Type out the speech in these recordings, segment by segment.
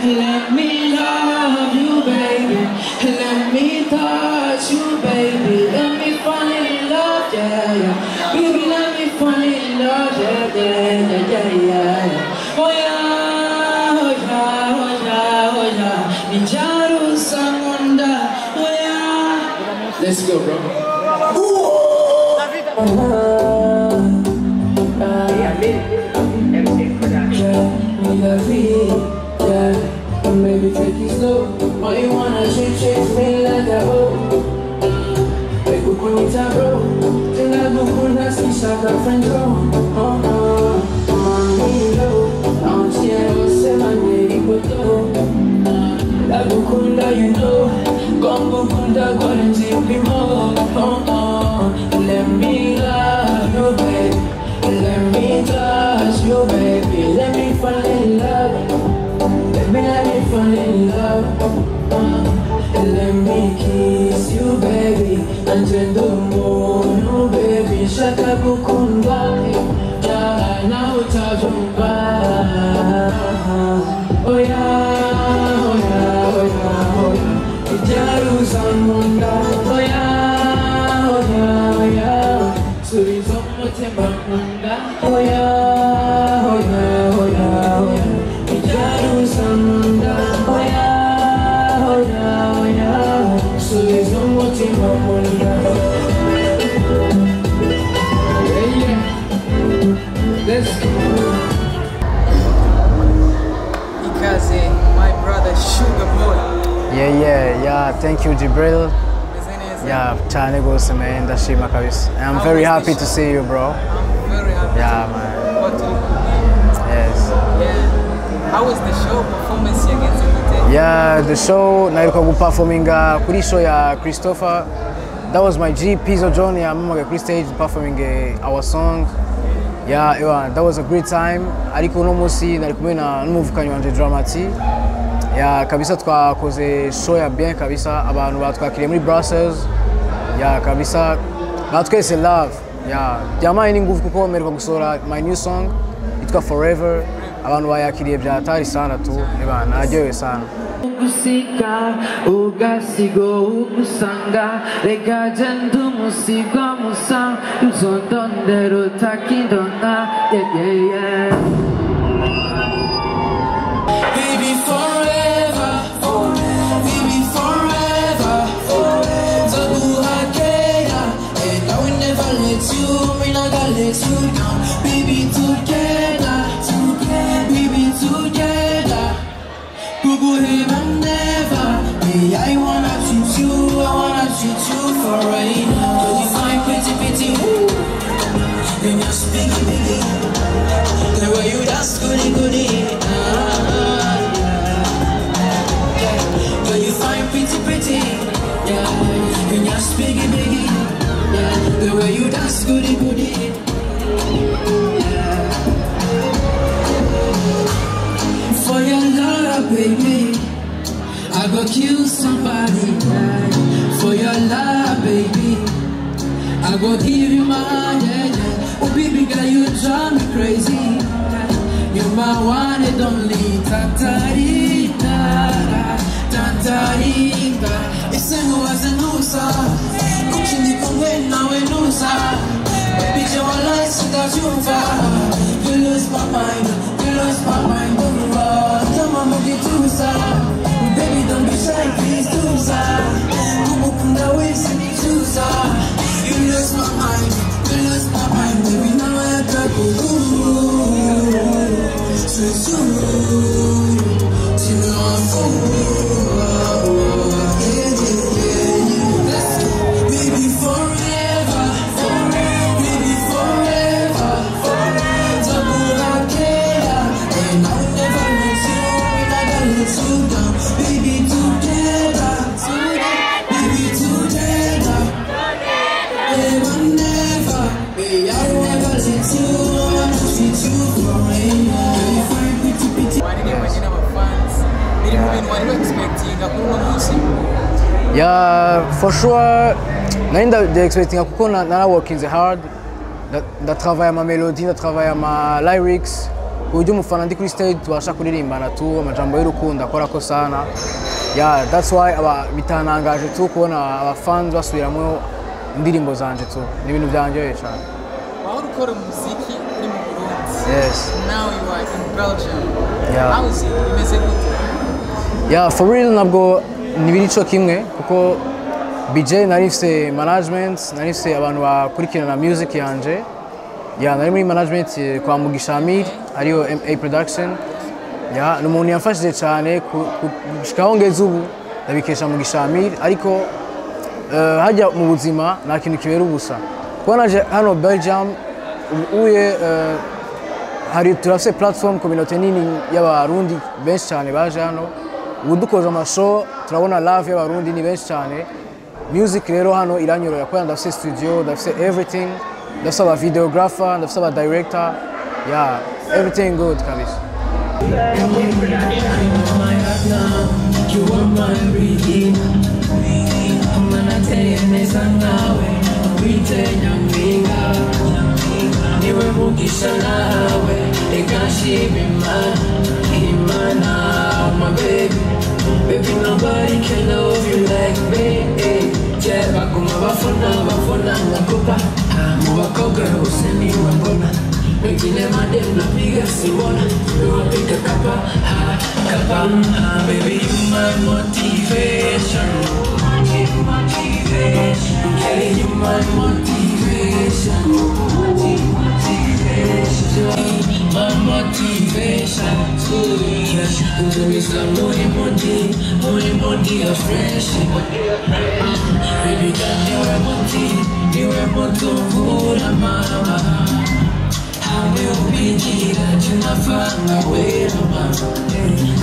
Let me love you, baby. Let me touch you, baby. Let me fall in love, yeah, yeah. Baby, let me fall in love, yeah, yeah, yeah, yeah. Oh yeah, oh yeah, oh yeah, oh yeah. Ninjaru samunda, oh yeah. Let's go, bro. Maybe take it slow. Why you wanna chase me like a hoe? Make a queen time, bro. Till I go for that nshasha friend, bro. Mommy, low. Don't you ever say my name, but la bukunda, you know. Gombo kunda, go and take me more. Let me love you, baby. Let me touch you, baby. Let me fall in love. Let me fall in love. Let me kiss you, baby. Until the moon, baby. Shaka bukunda, yeah, now tajumba. Oh yeah, oh yeah, oh yeah, oh yeah. Jerusalem, oh yeah, oh yeah, oh yeah. Suri zomo temba munda, oh yeah, oh yeah, oh yeah, oh yeah. Jerusalem, oh yeah, oh yeah, oh yeah. Suri zomo temba munda. Yeah, yeah. Let's go. Ikaze, my brother Sugar Boy. Yeah. Thank you, Jibril. Yeah, cyane gose man, ndashima kabisa. I'm very happy to see you, bro. I'm very happy. Yeah, man. Muto. Yes. Yeah. How was the show performance against Mugitemo? Yeah, the show naheruka performing kuri show ya Christopher. That was my G Pizzo Johnny. I'm on the stage performing our song. Yeah, that was a great time. Ariko no musi narikumwe na n'umuvukanyi wanje DramaT. Yeah, kabisa twakoze show ya bien kabisa, abantu batwakiriye muri Brussels. Yeah, kabisa batwese love. Yeah, byamaye n'ingufu kuko mperuka gusohora my new song itwa Forever. Abantu bayakiriye byatari sana tu, ebana aryohewe sana. Ugusika ugasigo ugusanga reka jendu musigwa musa uzondondero takindona yeah. Baby forever, baby forever, Zabuhakea, and I will never let you, me not gonna let you down. Baby together, baby together, Google him and never. Hey, I wanna treat you for right now. But you find pretty, woo. When you're speaking, the way you dance, goody. Pretty, yeah. When you're speaking, yeah. The way you dance, goody, yeah. For your love, baby, I go kill somebody. Yeah. For your love, baby, I go give you my yeah. Oh, baby girl, you drive me crazy. You're my one and only. Tantarita, ese huwaze nusa, kuchini kumwe nawe nusa. Baby, your life sitajuva. You lose my mind, come on, Mugitusa. Baby, don't be shy, please do sa. Kumukunda wese ni chusa. You lose my mind, baby, now I attack you. Tu me rends fou. Baby forever, Zabuhakea, expectinga kuri uno munsi? Yeah, for sure. Nari expectinga kuko nara working hard. Ndatravaye ma melody, ndatravaye ma lyrics. Uburyo umufana ndi kuri stage tubasha kuririmbana tu amajambo y'urukundo akora ko sana. Yeah, that's why bitanangaje tu kubona abafans basubiramo indirimbo zanje tu. Ni ibintu byanjyoye cyane. Wahora ukora umuziki uri mu Burundi. Yes. Now you are in Belgium. Yeah. How is it? Imeze gute? Yeah, for real nabwo nibiri cyo kimwe kuko BJ narifise management, narifise abantu bakurikirana music yanje. Yeah, nari muri management kwa Mugitemo ariyo MA production. Yeah, n'umuntu yamfashije cyane gushikaho ngeze ubu ndabikesha Mugitemo ariko hajya mu buzima nta kintu kibera ubusa. Kuba naje hano Belgium uye hari turafise platform community nini y'abarundi benshi cyane baje hano. Ubu dukoze amashow turabona live y'abarundi ni benshi cyane. Music rero hano iranyoroya kuko ndafise studio, ndafise everything. Ndafise aba videographer, ndafise aba director. Yeah, everything good kabisa. Niwe mugisha nawe ekashima Imana my baby baby nobody can love you like me yeah baguma bafona ngakupa mu bakobwa bose niwe mbona wengine madem napiga sibona niwapiga kapa baby you my motivation yeah you my motivation my motivation to be some more dear fresh baby that you are muto pura mama ameupigira tunafanga wera mama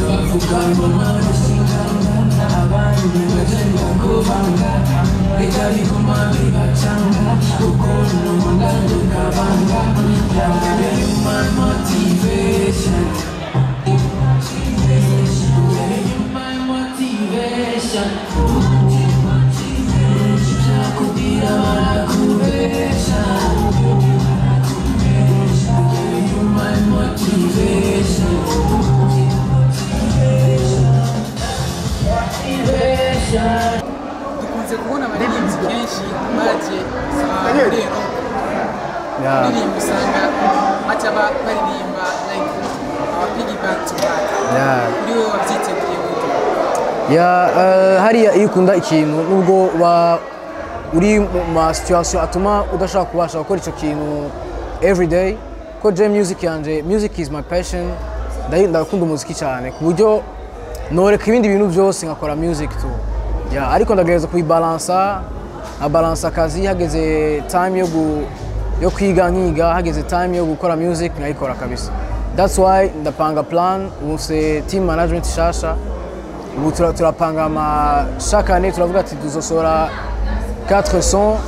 wavuga mama singanga abandi bajenga kuvanga ikari kumami bachanga ukono mwangu kabanga baby you my motivation baby you my motivation nakubira wanakubesha baby you my motivation dukunze kubona abaririmbyi kenshi baje rero kuririmba usanga baca baririmba like piggy back to back. Kuri wowe wabyiteguye gute? Hariya iyo ukunda ikintu nubwo uri mu ma situation atuma udashaka kubasha gukora icyo kintu everyday ko music yanje, music is my passion. Ndakunda umuziki cyane ku buryo noreka ibindi bintu byose ngakora music tu. Ariko ndagereza kuyibalansa, abalansa akazi hageze time yo kwiga nkiga, hageze time yo gukora music nkayikora kabisa. That's why ndapanga plan, ufise team management nshasha. Ubu turapanga chaque année turavuga ati tuzosora 4 sons,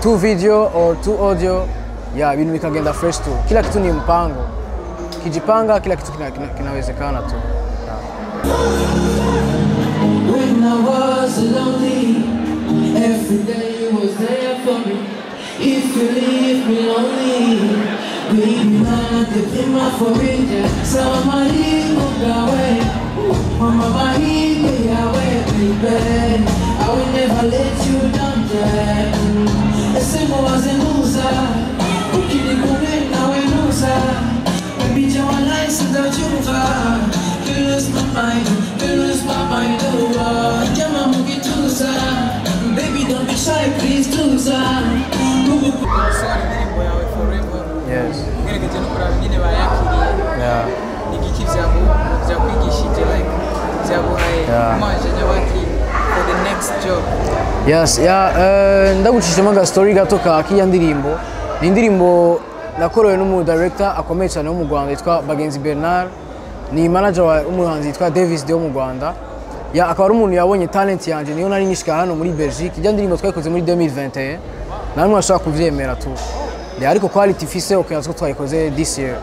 2 video or 2 audio. Ibintu bikagenda fresh tu. Kila kitu ni mpango. Kijipanga kila kitu kinawezekana tu. When I was lonely, every day you was there for me. If you leave me lonely, baby, I could be my forever. So I'm Mama, baby, I will never let you down, Jack. The same was a loser. Who can you go in now and loser? Baby, your life is the truth. You lose my mind, oh, yeah, I'm Mugitemo. Baby, don't be shy, please do that. Sorry, indirimbo yawe forever. Yes. Ngeregeje no kuraba nyine bayakiriye. Igiki byakwigishije like byaguhaye amaje nyabaki for the next job. Yes, ndagucishemo ga story gato ka kiya ndirimbo. Ni indirimbo nakorowe n'umu director akomeye cyane wo mu Rwanda yitwa Bagenzi Bernard. Ni manager wa umuhanzi yitwa Davis de wo mu Rwanda. Akaba ari umuntu yabonye talent yanje niyo nari nyishika hano muri Belgique. Ijya ndirimbo twayikoze muri 2021. Namwe ashaka kuvyemera tu. Ariko quality ifise okayazo twayikoze this year.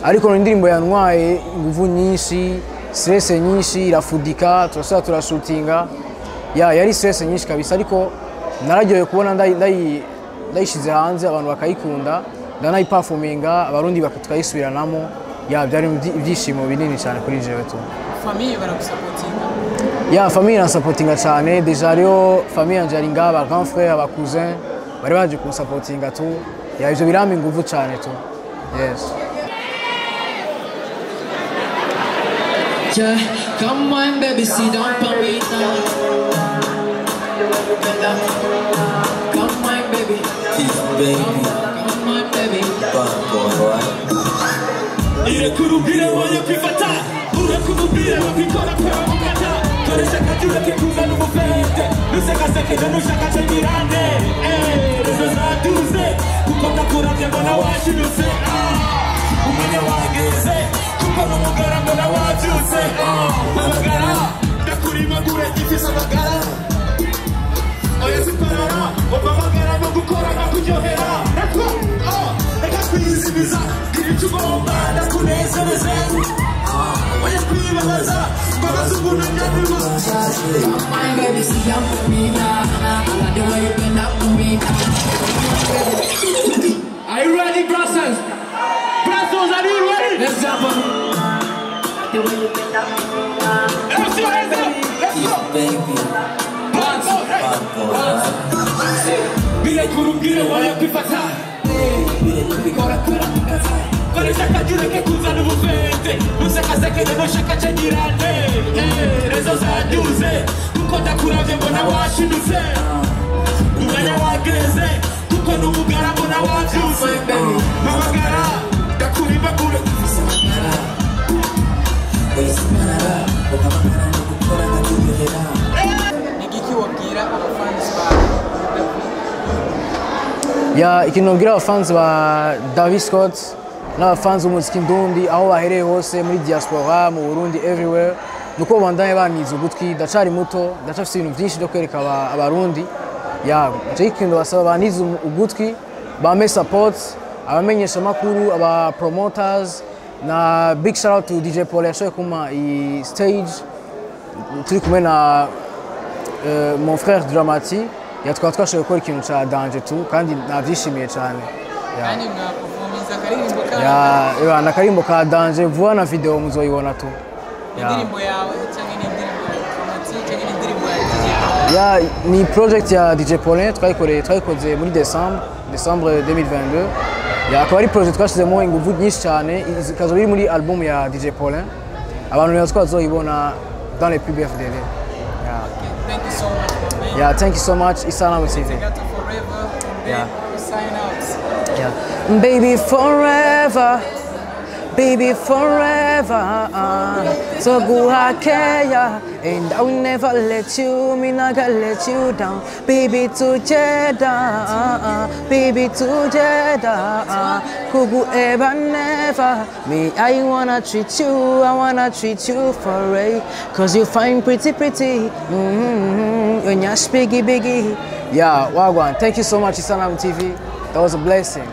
Ariko indirimbo yantwaye inguvu nyinshi stress nyinshi irafudika turasubira turashootinga yari stress nyinshi kabisa ariko nararyoye kubona ndayishize hanze abantu bakayikunda ndanayiperforminga abarundi bakayisubiranamo byari ibyishimo binini cyane kuri jewe tu. Famille baragusapotinga? Famille iransapotinga cyane deja rero famille yanje ari ngaba grand frère aba cousin bari baje kunsapotinga tu ivyo birampa inguvu cyane tu. Yes. Yeah, come on baby, sit down for me now. Come on baby, baby. Come on baby. Irakurubwira woye kwifata urakumubwira bakikora kwa mugata koresha kajura kikuza n'umufete nusekaseke nushaka cyangirane rezo zaduze kuko ndakuravye mbona washirutse umenya wageze kuko n'umugara mbona wabyutse amagara ndakurimagure gifise amagara oya siparara wabamagara no gukora nkakuryohera reka kwizimiza kiricugomba ndakunezereze oya kwibabaza mbabaza umuntu nyabima. Come on baby, sit down for me now. I like the way you bend up for me. Are you ready, Brussels? Brussels, are you ready? Let's jump on. The way you bend up for me now. Let's do it, let's go. Baby. Bila kurungire waya kwifata koresha kajura kekuza n'ubufete nusekaseke nenoshaka cyagirane rezo zaduze kuko ndakuravye mbona washidutse umwanya wageze kuko n'umugara mbona wabyutse amagara ndakurimagure Nigiki wabwira abafanzi bawe? Ikintu nabwira abafanzi ba NiDavy Scott n'abafanzi b'umuziki ndundi aho bahereye hose muri diaspora mu Burundi everywhere nuko bandanye baniza ugutwi ndacari muto ndacafise ibintu byinshi byo kwereka abarundi je ikintu basaba baniza ugutwi bame support abamenyesha makuru aba promoters na big shout out to DJ Paul yashoye kuma i stage turi kumwe na mon frère DramaT twashoboye gukora ikintu cya danger tu kandi nabyishimiye cyane. Kandi mwaperforminze akaririmbo kawe? N'akarimbo ka danger vuba na video muzoyibona tu. Indirimbo yawe cyangwa n'indirimbo ya DramaT cyangwa n'indirimbo ya DJ? Ni project ya DJ Paul twayikoze muri Decembre 2022. Akaba ari project twashizemo ingufu nyinshi cyane ikazo biri muri album ya DJ Paul. Abantu rero twazoyibona dans les plus brefs délais. Thank you so much, man. Yeah, thank you so much. Isanamu TV. Forever, and then we sign out. Yeah. Baby forever. Baby forever. So go hakeya. And I will never let you, me not gonna let you down. Baby together. Baby together. Kugu ever never. Me, I wanna treat you for a. Cause you find pretty. You're nyash biggie. Yeah, wagwan. Thank you so much, Isanamu TV. That was a blessing.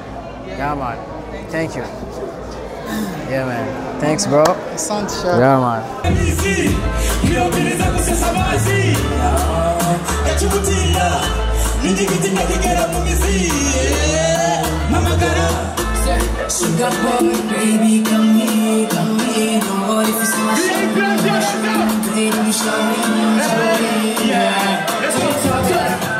Yeah, man. Thank you. Yeah, man. Thanks, bro. Yeah, man. Sugar boy, baby, come here. Don't worry if it's my baby, show me. Yeah.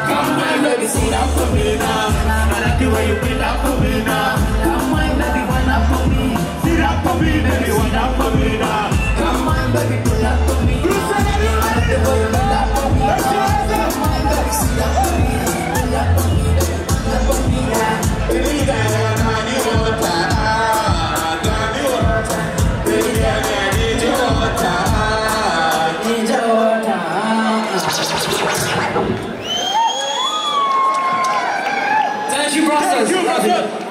Come on, baby, sit down for me now. I like the way you bend up for me now. Come on, baby, wind up for me. Sit up for me, baby, wind up for me now. Come on, baby, pull up for me. I like the way you bend up for me. Come on, baby, sit up for me. Pull up for me, baby, wind up for me now. Thank you, Brussels.